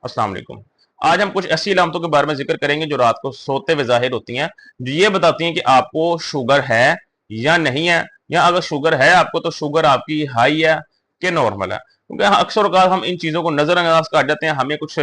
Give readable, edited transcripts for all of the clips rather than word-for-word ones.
अस्सलाम वालेकुम। आज हम कुछ ऐसी अलामतों के बारे में जिक्र करेंगे जो रात को सोते हुए जाहिर होती हैं, जो ये बताती हैं कि आपको शुगर है या नहीं है, या अगर शुगर है आपको तो शुगर आपकी हाई है कि नॉर्मल है। क्योंकि अक्सर औक़ात हम इन चीज़ों को नज़रअंदाज कर जाते हैं। हमें कुछ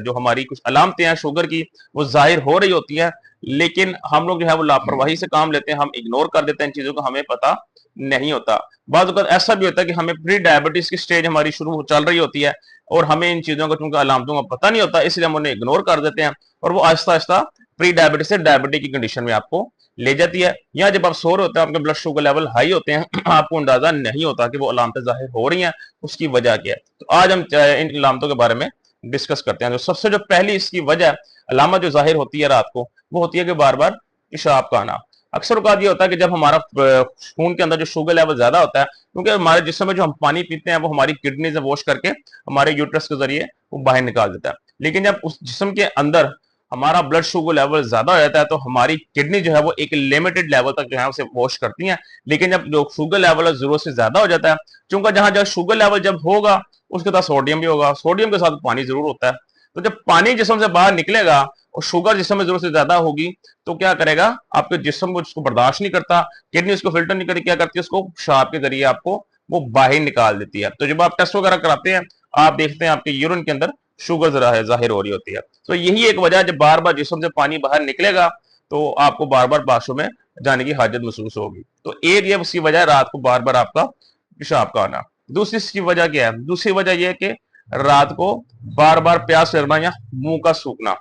जो हमारी कुछ अलामतें हैं शुगर की, वो ज़ाहिर हो रही होती हैं, लेकिन हम लोग जो है वो लापरवाही से काम लेते हैं, हम इग्नोर कर देते हैं इन चीज़ों को, हमें पता नहीं होता। बाज़ औक़ात ऐसा भी होता है कि हमें प्री डायबिटीज़ की स्टेज हमारी शुरू चल रही होती है और हमें इन चीज़ों का, चूँकि अलामतों का पता नहीं होता, इसलिए हम उन्हें इग्नोर कर देते हैं और वो आहिस्ता-आहिस्ता प्री डायबिटीज़ से डायबिटीज़ की कंडीशन में आपको ले जाती है। या जब आप सो रहे होते हैं, आपके ब्लड शुगर लेवल हाई होते हैं, आपको अंदाज़ा नहीं होता कि वो अलामतें ज़ाहिर हो रही हैं, उसकी वजह क्या है। तो आज हम इन अलामतों के बारे में डिस्कस करते हैं। तो सबसे जो पहली इसकी वजह, अलामत जो ज़ाहिर होती है रात को, वो होती है कि बार-बार पेशाब का आना। अक्सर औक़ात ये होता है कि जब हमारा खून के अंदर जो शुगर लेवल ज़्यादा होता है, क्योंकि हमारे जिस्म में जो हम पानी पीते हैं वो हमारी किडनी से वॉश करके हमारे यूट्रस के जरिए वो बाहर निकाल देता है। लेकिन जब उस जिस्म के अंदर हमारा ब्लड शुगर लेवल ज्यादा हो जाता है तो हमारी किडनी जो है वो एक लिमिटेड लेवल तक जो है उसे वॉश करती है। लेकिन जब जो शुगर लेवल जरूरत से ज्यादा हो जाता है, चूंकि जहां जहां शुगर लेवल जब होगा उसके साथ सोडियम भी होगा, सोडियम के साथ पानी जरूर होता है। तो जब पानी जिस्म से बाहर निकलेगा और शुगर जिस्म में जरूरत से ज्यादा होगी तो क्या करेगा, आपके जिस्म को उसको बर्दाश्त नहीं करता, किडनी उसको फिल्टर नहीं करती, क्या करती है, उसको पेशाब के जरिए आपको वो बाहर निकाल देती है। तो जब आप टेस्ट वगैरह कराते हैं, आप देखते हैं आपके यूरिन के अंदर शुगर जरा है जाहिर हो रही होती है। तो यही एक वजह है, जब बार बार जिस्म से पानी बाहर निकलेगा तो आपको बार बार बाथरूम में जाने की हाजत महसूस होगी। तो एक ये उसकी वजह है रात को बार बार आपका पेशाब का आना। दूसरी इसकी वजह क्या है, दूसरी वजह यह है कि रात को बार बार प्यास लगना या मुंह का सूखना।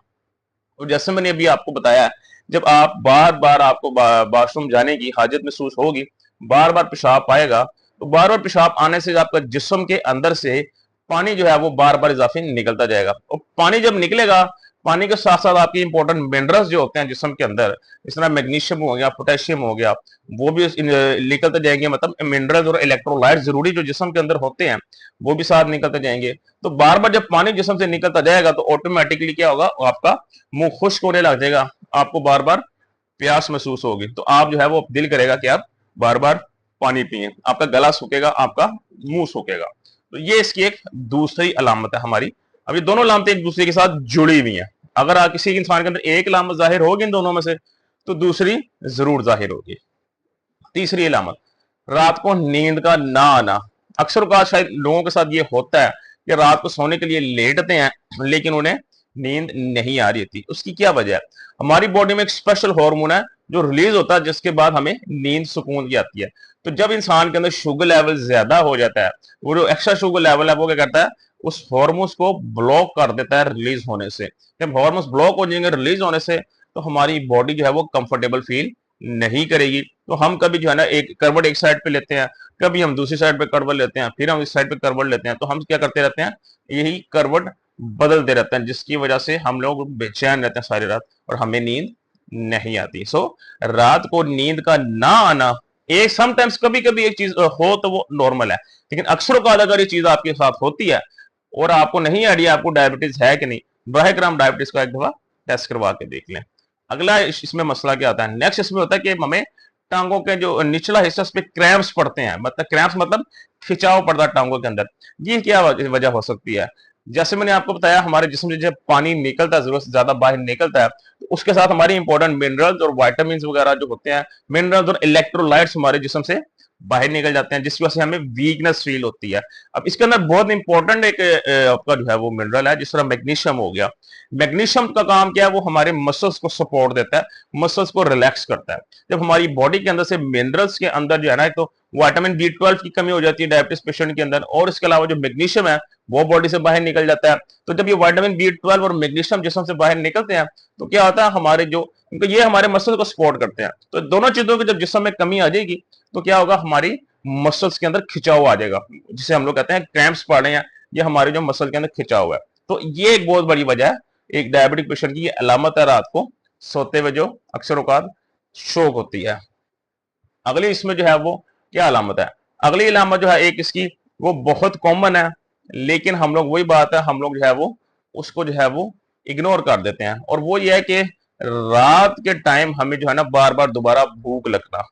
और जैसे मैंने अभी आपको बताया, जब आप बार बार आपको बाथरूम जाने की हाजत महसूस होगी, बार बार पेशाब आएगा, तो बार बार पेशाब आने से आपका जिस्म के अंदर से पानी जो है वो बार बार इजाफी निकलता जाएगा। और पानी जब निकलेगा, पानी के साथ साथ आपके इंपॉर्टेंट मिनरल्स जो होते हैं जिस्म के अंदर, इस तरह मैग्नीशियम हो गया, पोटेशियम हो गया, वो भी निकलते जाएंगे। मतलब मिनरल्स और इलेक्ट्रोलाइट जरूरी जो जिस्म के अंदर होते हैं वो भी साथ निकलते जाएंगे। तो बार बार जब पानी जिस्म से निकलता जाएगा तो ऑटोमेटिकली क्या होगा, आपका मुंह खुश्क होने लग जाएगा, आपको बार बार प्यास महसूस होगी। तो आप जो है वो दिल करेगा कि आप बार बार पानी पिए, आपका गला सूखेगा, आपका मुंह सूखेगा। तो ये इसकी एक दूसरी अलामत है हमारी। अब ये दोनों अलामतें एक दूसरे के साथ जुड़ी हुई हैं। अगर आप किसी इंसान के अंदर एक अलामत जाहिर होगी इन दोनों में से, तो दूसरी जरूर जाहिर होगी। तीसरी अलामत, रात को नींद का ना आना। अक्सर का शायद लोगों के साथ ये होता है कि रात को सोने के लिए लेटते हैं लेकिन उन्हें नींद नहीं आ रही होती। उसकी क्या वजह है, हमारी बॉडी में एक स्पेशल हार्मोन है जो रिलीज होता है जिसके बाद हमें नींद सुकून की आती है। तो जब इंसान के अंदर शुगर लेवल ज्यादा हो जाता है, वो जो एक्स्ट्रा शुगर लेवल है वो क्या करता है, उस हार्मोन्स को ब्लॉक कर देता है रिलीज होने से। जब हार्मोन्स ब्लॉक हो जाएंगे रिलीज होने से, तो हमारी बॉडी जो है वो कंफर्टेबल फील नहीं करेगी। तो हम कभी जो है ना एक करवट एक साइड पे लेते हैं, कभी हम दूसरी साइड पे करवट लेते हैं, फिर हम इस साइड पे करवट लेते हैं। तो हम क्या करते रहते हैं, यही करवट बदलते रहते हैं, जिसकी वजह से हम लोग बेचैन रहते हैं सारी रात और हमें नींद नहीं आती। सो रात को नींद का ना आना एक समटाइम्स कभी कभी एक चीज हो तो वो नॉर्मल है, लेकिन अक्सर का अगर ये चीज आपके साथ होती है और आपको नहीं आइडिया आपको डायबिटीज है कि नहीं, बराह करम डायबिटीज का एक दफा टेस्ट करवा के देख लें। अगला इसमें मसला क्या आता है, नेक्स्ट इसमें होता है कि हमें टांगों के जो निचला हिस्सा उस पर क्रैम्प्स पड़ते हैं। मतलब क्रैम्प्स मतलब खिंचाव पड़ता है टांगों के अंदर। ये क्या वजह हो सकती है, जैसे मैंने आपको बताया हमारे जिस्म से जब पानी निकलता है, जरूरत से ज्यादा बाहर निकलता है, तो उसके साथ हमारी इंपॉर्टेंट मिनरल्स और वाइटामिन वगैरह जो होते हैं, मिनरल्स और इलेक्ट्रोलाइट्स हमारे जिस्म से बाहर निकल जाते हैं, जिसकी वजह से हमें वीकनेस फील होती है। अब इसके अंदर बहुत इंपॉर्टेंट एक आपका जो है वो मिनरल है, जिस तरह मैग्नीशियम हो गया। मैग्नीशियम का काम क्या है, वो हमारे मसल्स को सपोर्ट देता है, मसल्स को रिलैक्स करता है। जब हमारी बॉडी के अंदर से मिनरल्स के अंदर जो है ना, तो विटामिन B12 की कमी हो जाती है डायबिटीज पेशेंट के अंदर, और इसके अलावा जो मैग्नीशियम है वो बॉडी से बाहर निकल जाता है। तो जब ये विटामिन B12 और मैग्नीशियम जिस्म से बाहर निकलते हैं तो क्या होता है, हमारे जो क्योंकि ये हमारे मसल को सपोर्ट करते हैं, तो दोनों चीजों की जब जिस्म में कमी आ जाएगी तो क्या होगा, हमारी मसल्स के अंदर खिंचाव आ जाएगा, जिसे हम लोग कहते हैं क्रैम्प्स पड़ रहे हैं, ये हमारे जो मसल के अंदर खिंचाव है। तो ये एक बहुत बड़ी वजह है, एक डायबिटिक पेशेंट की ये अलामत है रात को सोते हुए जो अक्सर औकात शोक होती है। अगली इसमें जो है वो क्या अलामत है, अगली अलामत जो है एक इसकी वो बहुत कॉमन है, लेकिन हम लोग वही बात है, हम लोग जो है वो उसको जो है वो इग्नोर कर देते हैं। और वो ये है कि रात के टाइम हमें जो है ना बार बार दोबारा भूख लगना।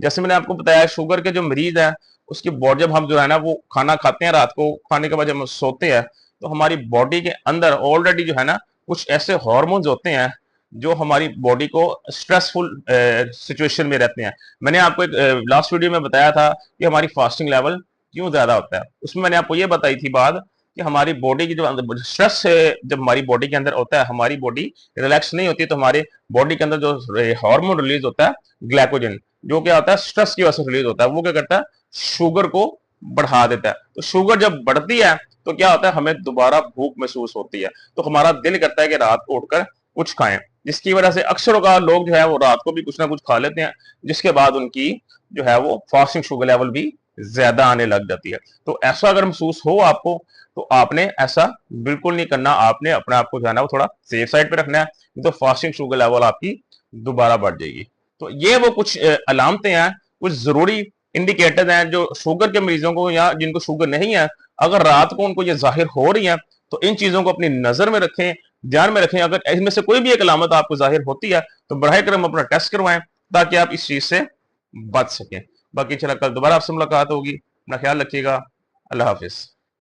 जैसे मैंने आपको बताया शुगर के जो मरीज है, उसकी बॉडी जब हम जो है ना वो खाना खाते हैं रात को, खाने के बाद जब हम सोते हैं तो हमारी बॉडी के अंदर ऑलरेडी जो है ना कुछ ऐसे हार्मोन्स होते हैं जो हमारी बॉडी को स्ट्रेसफुल सिचुएशन में रहते हैं। मैंने आपको एक लास्ट वीडियो में बताया था कि हमारी फास्टिंग लेवल क्यों ज्यादा होता है। उसमें मैंने आपको ये बताई थी बात कि हमारी बॉडी की जो स्ट्रेस जब हमारी बॉडी के अंदर होता है, हमारी बॉडी रिलैक्स नहीं होती, तो हमारे बॉडी के अंदर जो हार्मोन रिलीज होता है ग्लाइकोजन, जो क्या होता है स्ट्रेस की वजह से रिलीज होता है, वो क्या करता है शुगर को बढ़ा देता है। तो शुगर जब बढ़ती है तो क्या होता है हमें दोबारा भूख महसूस होती है, तो हमारा दिल करता है कि रात को उठकर कुछ खाएं, जिसकी वजह से अक्सर का लोग जो है वो रात को भी कुछ ना कुछ खा लेते हैं, जिसके बाद उनकी जो है वो फास्टिंग शुगर लेवल भी ज्यादा आने लग जाती है। तो ऐसा अगर महसूस हो आपको तो आपने ऐसा बिल्कुल नहीं करना, आपने अपने आप को जो है ना वो थोड़ा सेफ साइड पे रखना है, नहीं तो फास्टिंग शुगर लेवल आपकी दोबारा बढ़ जाएगी। तो ये वो कुछ अलामतें हैं, कुछ जरूरी इंडिकेटर हैं जो शुगर के मरीजों को या जिनको शुगर नहीं है, अगर रात को उनको ये जाहिर हो रही है तो इन चीजों को अपनी नजर में रखें, ध्यान में रखें। अगर इनमें से कोई भी एक अलामत आपको जाहिर होती है तो बढ़ाए करम अपना टेस्ट करवाएं ताकि आप इस चीज से बच सकें। बाकी चला कल दोबारा आपसे मुलाकात होगी, अपना ख्याल रखिएगा। अल्लाह हाफिज।